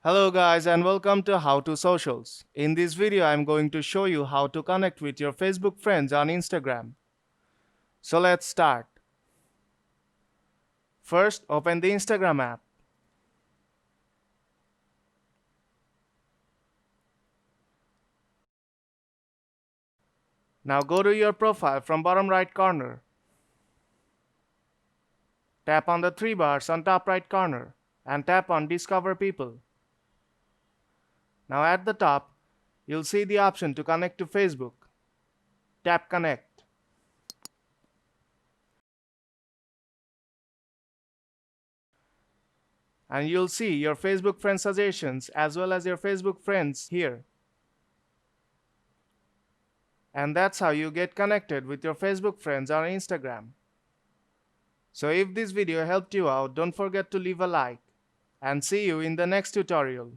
Hello guys and welcome to How to Socials. In this video I'm going to show you how to connect with your Facebook friends on Instagram. So let's start. First, open the Instagram app. Now go to your profile from bottom right corner. Tap on the three bars on top right corner and tap on Discover People. Now at the top, you'll see the option to connect to Facebook. Tap Connect. And you'll see your Facebook friend suggestions as well as your Facebook friends here. And that's how you get connected with your Facebook friends on Instagram. So if this video helped you out, don't forget to leave a like and see you in the next tutorial.